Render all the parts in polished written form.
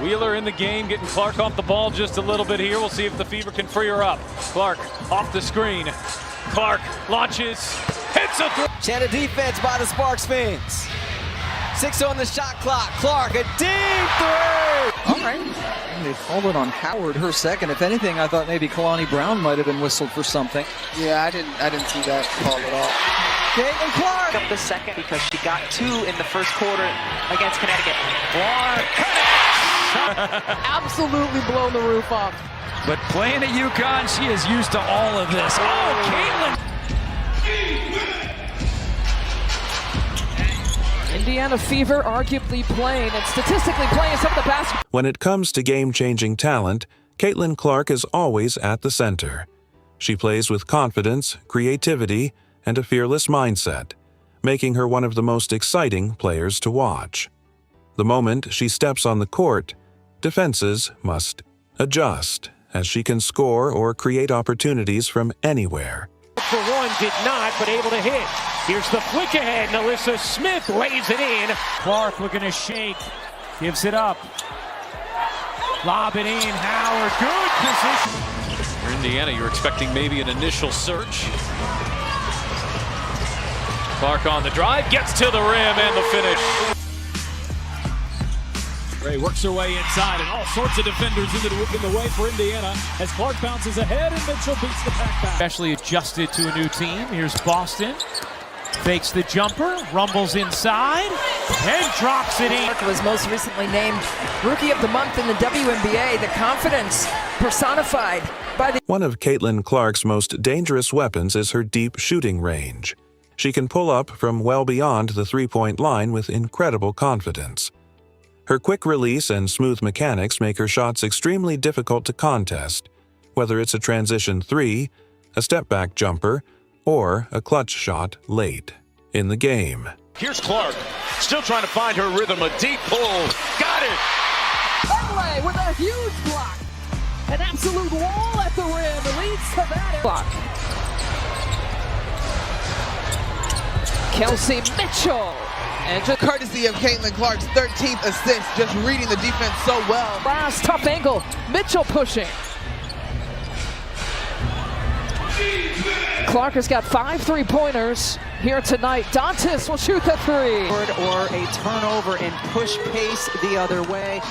Wheeler in the game, getting Clark off the ball just a little bit here. We'll see if the Fever can free her up. Clark off the screen. Clark launches, hits a three. Channel defense by the Sparks fans. 6 on the shot clock. Clark, a deep three. All right. They called it on Howard, her second. If anything, I thought maybe Kalani Brown might have been whistled for something. Yeah, I didn't see that call at all. Caitlin Clark. Up the second because she got 2 in the first quarter against Connecticut. Clark Absolutely blown the roof off. But playing at UConn, she is used to all of this. Oh, Caitlin! Indiana Fever arguably playing and statistically playing some of the basketball. When it comes to game-changing talent, Caitlin Clark is always at the center. She plays with confidence, creativity, and a fearless mindset, making her one of the most exciting players to watch. The moment she steps on the court, defenses must adjust, as she can score or create opportunities from anywhere. For one, did not, but able to hit. Here's the flick ahead, and Alyssa Smith lays it in. Clark looking to shake, gives it up. Lob it in, Howard, good position. For Indiana, you're expecting maybe an initial search. Clark on the drive, gets to the rim and the finish. Ray works her way inside, and all sorts of defenders in the way for Indiana as Clark bounces ahead and Mitchell beats the pack back. Especially adjusted to a new team. Here's Boston. Fakes the jumper, rumbles inside, and drops it in. Clark was most recently named Rookie of the Month in the WNBA. The confidence personified by the... One of Caitlin Clark's most dangerous weapons is her deep shooting range. She can pull up from well beyond the three-point line with incredible confidence. Her quick release and smooth mechanics make her shots extremely difficult to contest, whether it's a transition three, a step-back jumper, or a clutch shot late in the game. Here's Clark, still trying to find her rhythm, a deep pull, got it! Conley with a huge block. An absolute wall at the rim leads to that block. Kelsey Mitchell. And just courtesy of Caitlin Clark's 13th assist, just reading the defense so well. Last tough angle, Mitchell pushing. Clark has got 5 3-pointers here tonight. Dantas will shoot the 3. Or a turnover and push pace the other way.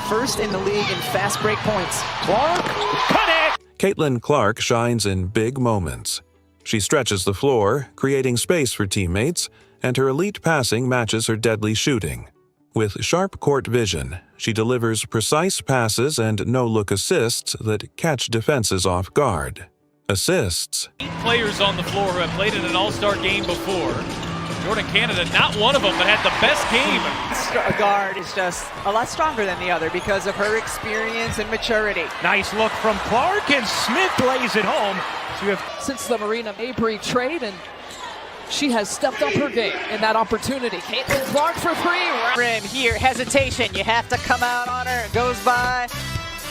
First in the league in fast break points. Clark, cut it! Caitlin Clark shines in big moments. She stretches the floor, creating space for teammates, and her elite passing matches her deadly shooting. With sharp court vision, she delivers precise passes and no-look assists that catch defenses off guard. Assists. 8 players on the floor who have played in an all-star game before. Jordan Canada, not one of them, but had the best game. A guard is just a lot stronger than the other because of her experience and maturity. Nice look from Clark, and Smith lays it home. So you have since the Marina Mabry trade, and she has stepped up her game in that opportunity. Caitlin Clark for 3. Rim here, hesitation. You have to come out on her. It goes by.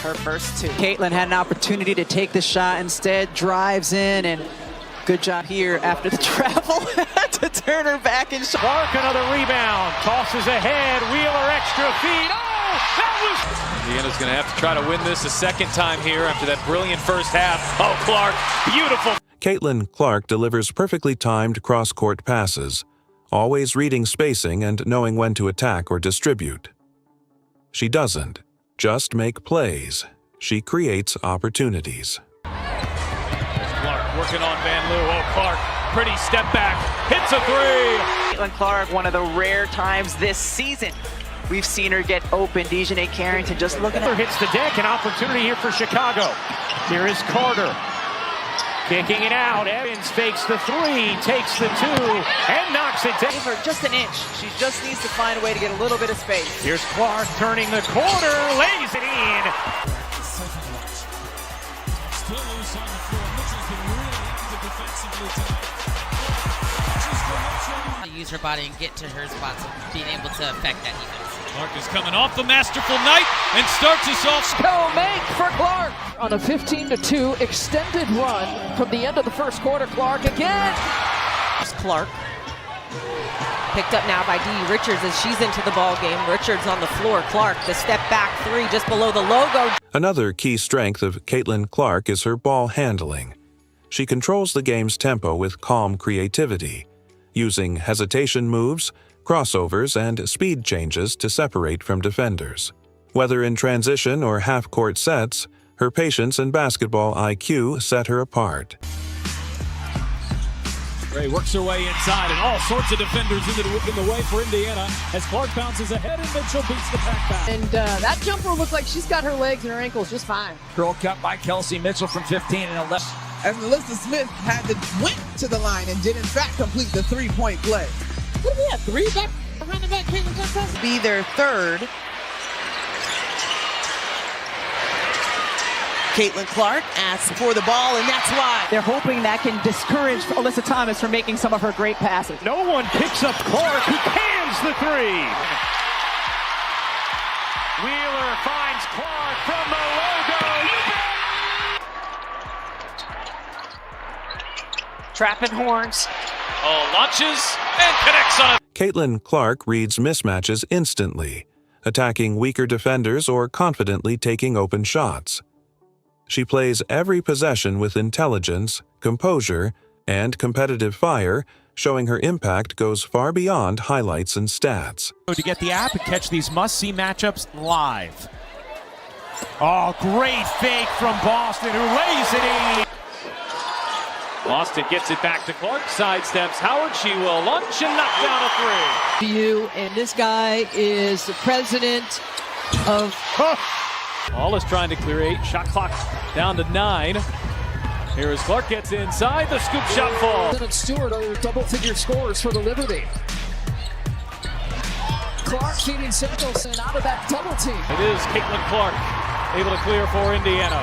Her first 2. Caitlin had an opportunity to take the shot, instead drives in, and good job here after the travel to turn her back and shot. Clark another rebound, tosses ahead, Wheeler extra feed. Oh, that was... Indiana's going to have to try to win this a second time here after that brilliant first half. Oh, Clark, beautiful. Caitlin Clark delivers perfectly timed cross-court passes, always reading spacing and knowing when to attack or distribute. She doesn't just make plays. She creates opportunities. Clark working on Van Loo. Oh, Clark, pretty step back, hits a 3. Caitlin Clark, one of the rare times this season we've seen her get open. Dejanay Carrington just looking at her. Hits the deck, an opportunity here for Chicago. Here is Carter. Kicking it out, Evans fakes the 3, takes the 2, and knocks it down. Give her just an inch. She just needs to find a way to get a little bit of space. Here's Clark turning the corner, lays it in. Still loose on the floor. Mitchell's been really active defensively tonight. Use her body and get to her spots and being able to affect that defense. Clark is coming off the masterful night and starts us off. Go make for Clark on a 15-2 extended run from the end of the first quarter. Clark again. Clark Picked up now by Dee Richards as she's into the ball game. Richards on the floor. Clark, the step back three just below the logo. Another key strength of Caitlin Clark is her ball handling. She controls the game's tempo with calm creativity, using hesitation moves, crossovers, and speed changes to separate from defenders. Whether in transition or half-court sets, her patience and basketball IQ set her apart. Ray works her way inside, and all sorts of defenders in the way for Indiana as Clark bounces ahead and Mitchell beats the pack back. And that jumper looked like she's got her legs and her ankles just fine. Girl cut by Kelsey Mitchell from 15 and 11. As Melissa Smith went to the line and did in fact complete the three-point play. What do we have? Three back behind the back. Caitlin Clark Be their third. Caitlin Clark asks for the ball, and that's why. They're hoping that can discourage Alyssa Thomas from making some of her great passes. No one picks up Clark, who cans the three. Wheeler finds Clark from the logo. Trapping horns. Oh, launches and connects on it. Caitlin Clark reads mismatches instantly, attacking weaker defenders or confidently taking open shots. She plays every possession with intelligence, composure, and competitive fire, showing her impact goes far beyond highlights and stats. To get the app and catch these must-see matchups live. Oh, great fake from Boston, who lays it in. Boston gets it back to Clark, sidesteps Howard. She will launch and knock down a three. you, and this guy is the president of... All is trying to clear 8. Shot clock down to 9. Here as Clark gets inside. The scoop shot falls. Lieutenant Stewart are double-figure scores for the Liberty. Clark feeding Samuelson out of that double team. It is Caitlin Clark able to clear for Indiana.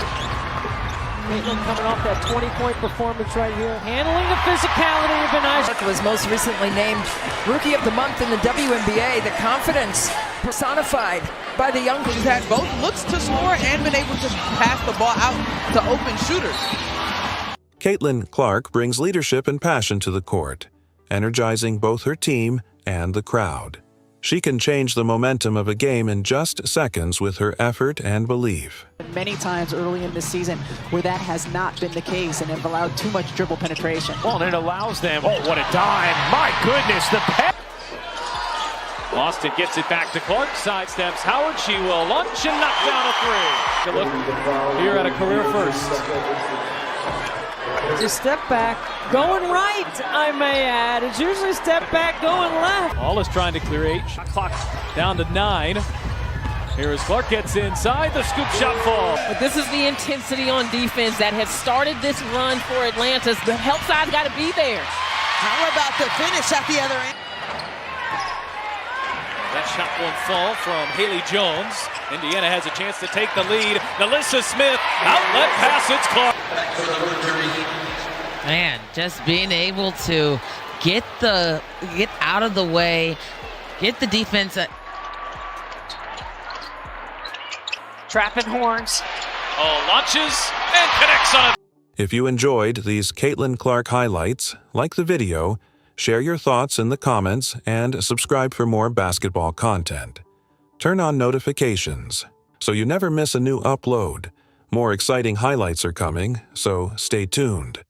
Caitlin coming off that 20-point performance right here. Handling the physicality of the nice. Clark was most recently named Rookie of the Month in the WNBA. The confidence personified by the young. She's had both looks to score and been able to pass the ball out to open shooters. Caitlin Clark brings leadership and passion to the court, energizing both her team and the crowd. She can change the momentum of a game in just seconds with her effort and belief. Many times early in the season where that has not been the case and have allowed too much dribble penetration. Well, and it allows them, oh, what a dime. My goodness, the pass. Boston gets it back to Clark, sidesteps Howard. She will launch and knock down a three. Good look here at a career first. Just step back, going right, I may add. It's usually step back, going left. All is trying to clear 8. Shot clock down to 9. Here as Clark gets inside, the scoop shot falls. But this is the intensity on defense that has started this run for Atlanta. The help side's got to be there. How about the finish at the other end? That shot won't fall from Haley Jones. Indiana has a chance to take the lead. Melissa Smith, outlet pass, it's Clark. Man, just being able to get out of the way, get the defense. Trapping horns. Oh, launches and connects on it. If you enjoyed these Caitlin Clark highlights, like the video, share your thoughts in the comments, and subscribe for more basketball content. Turn on notifications so you never miss a new upload. More exciting highlights are coming, so stay tuned.